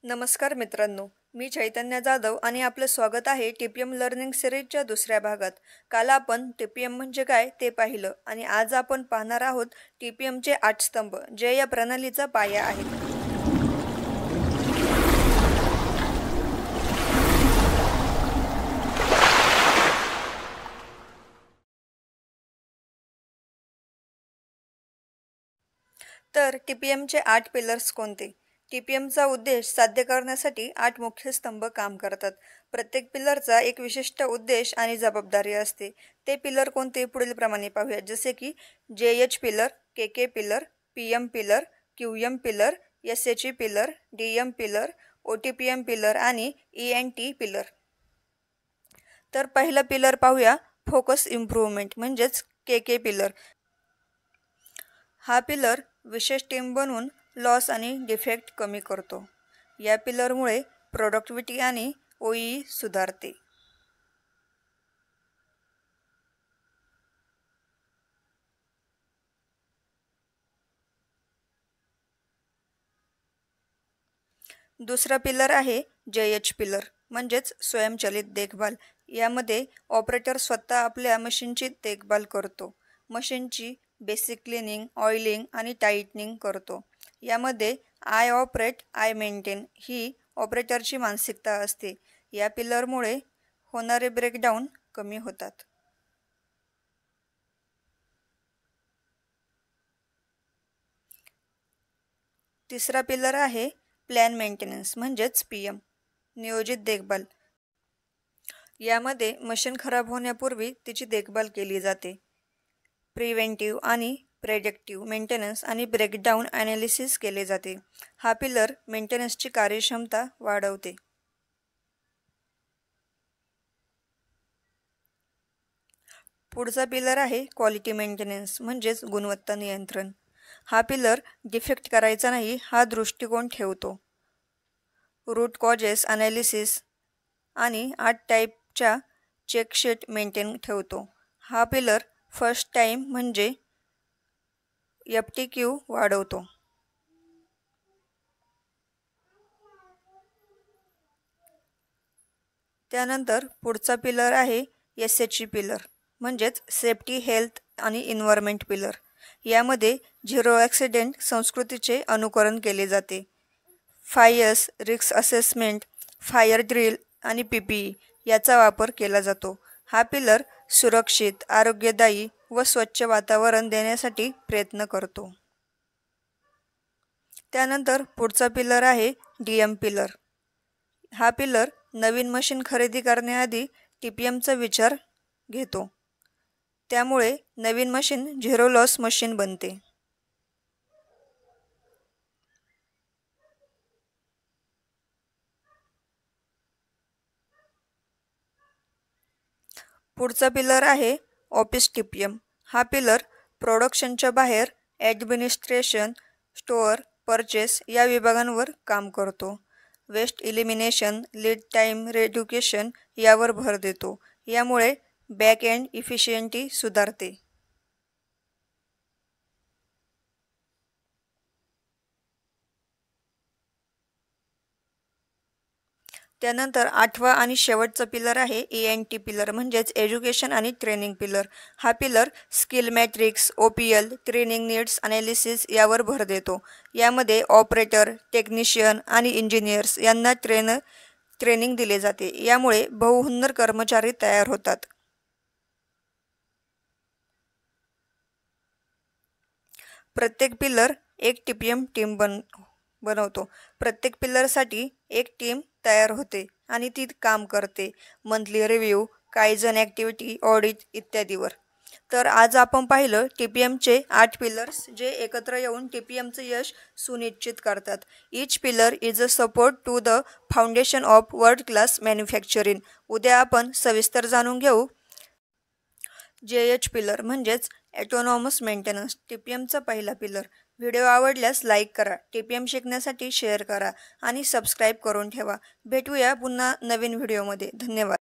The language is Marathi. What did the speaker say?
नमस्कार मित्रांनो, मी चैतन्य जाधव आणि आपलं स्वागत आहे टीपीएम लर्निंग सिरीजच्या दुसऱ्या भागात. काल आपण टीपीएम म्हणजे काय ते पाहिलं आणि आज आपण पाहणार आहोत टीपीएमचे 8 स्तंभ जे या प्रणालीचा पाया आहेत. तर टीपीएमचे 8 पिलर्स कोणते? टीपीएमचा उद्देश साध्य करण्यासाठी 8 मुख्य स्तंभ काम करतात. प्रत्येक पिलरचा एक विशिष्ट उद्देश आणि जबाबदारी असते. ते पिलर कोणते पुढील प्रमाणे पाहूया, जसे की JH pillar, KK pillar, PM pillar, QM pillar, SHE pillar, DM pillar, OTPM pillar आणि ईएनटी पिलर. तर पहिला पिलर पाहूया, फोकस इम्प्रूव्हमेंट म्हणजेच केके पिलर. हा पिलर विशेष टीम बनवून लॉस आणि डिफेक्ट कमी करतो. या पिलरमुळे प्रोडक्टिव्हिटी आणि ओई सुधारते. दुसरा पिलर आहे जेएच पिलर म्हणजेच स्वयंचलित देखभाल. यामध्ये ऑपरेटर स्वतः आपल्या मशीनची देखभाल करतो. मशीनची बेसिक क्लिनिंग, ऑइलिंग आणि टाईटनिंग करतो. यामध्ये आय ऑपरेट आय मेंटेन ही ऑपरेटरची मानसिकता असते. या पिलरमुळे होणारे ब्रेकडाऊन कमी होतात. तिसरा पिलर आहे प्लॅन मेंटेनन्स म्हणजेच पीएम, नियोजित देखभाल. यामध्ये मशीन खराब होण्यापूर्वी तिची देखभाल केली जाते. प्रिव्हेंटिव्ह आणि प्रेडिक्टिव्ह मेंटेनन्स आणि ब्रेकडाऊन ॲनालिसिस केले जाते. हा पिलर मेंटेनन्सची कार्यक्षमता वाढवते. पुढचा पिलर आहे क्वालिटी मेंटेनन्स म्हणजेच गुणवत्ता नियंत्रण. हा पिलर डिफेक्ट करायचा नाही हा दृष्टिकोन ठेवतो. रूट कॉजेस ॲनालिसिस आणि 8 टाईपच्या चेकशीट मेंटेन ठेवतो. हा पिलर फर्स्ट टाईम म्हणजे FTQ वाढवतो. त्यानंतर पुढचा पिलर आहे एसएचई पिलर म्हणजेच सेफ्टी, हेल्थ आणि इन्व्हायरमेंट पिलर. यामध्ये झिरो ॲक्सिडेंट संस्कृतीचे अनुकरण केले जाते. 5S risk assessment, fire drill आणि PPE याचा वापर केला जातो. हा पिलर सुरक्षित, आरोग्यदायी व स्वच्छ वातावरण देण्यासाठी प्रयत्न करतो. त्यानंतर पुढचा पिलर आहे डीएम पिलर. हा पिलर नवीन मशीन खरेदी करण्याआधी टीपीएमचा विचार घेतो. त्यामुळे नवीन मशीन झिरो लॉस मशीन बनते. पुढचा पिलर आहे ऑफिस टीपीएम. हा पिलर प्रोडक्शनच्या बाहेर ॲडमिनिस्ट्रेशन, स्टोअर, परचेस या विभागांवर काम करतो. वेस्ट इलिमिनेशन, लीड टाईम रेड्युकेशन यावर भर देतो. यामुळे बॅक एंड इफिशियंटी सुधारते. त्यानंतर 8वा आणि शेवटचा पिलर आहे ENT पिलर म्हणजेच एज्युकेशन आणि ट्रेनिंग पिलर. हा pillar skill matrix, OPL, training needs analysis यावर भर देतो. यामध्ये ऑपरेटर, टेक्निशियन आणि इंजिनियर्स यांना ट्रेनिंग दिले जाते. यामुळे बहुहुन्नर कर्मचारी तयार होतात. प्रत्येक पिलर एक टीपीएम टीम बनवतो. प्रत्येक पिलरसाठी एक टीम तयार होते आणि ती काम करते monthly review, kaizen activity, audit इत्यादीवर. तर आज आपण पाहिलं टीपीएमचे 8 पिलर्स जे एकत्र येऊन टीपीएमचं यश सुनिश्चित करतात. Each pillar is a support to the foundation of world class manufacturing. उद्या आपण सविस्तर जाणून घेऊ जेएच पिलर म्हणजेच ॲटोनॉमस मेंटेनन्स, टीपीएमचा पहिला पिलर. व्हिडिओ आवडल्यास लाईक करा, टीपीएम शिकण्यासाठी शेअर करा आणि सबस्क्राईब करून ठेवा. भेटूया पुन्हा नवीन व्हिडिओमध्ये. धन्यवाद.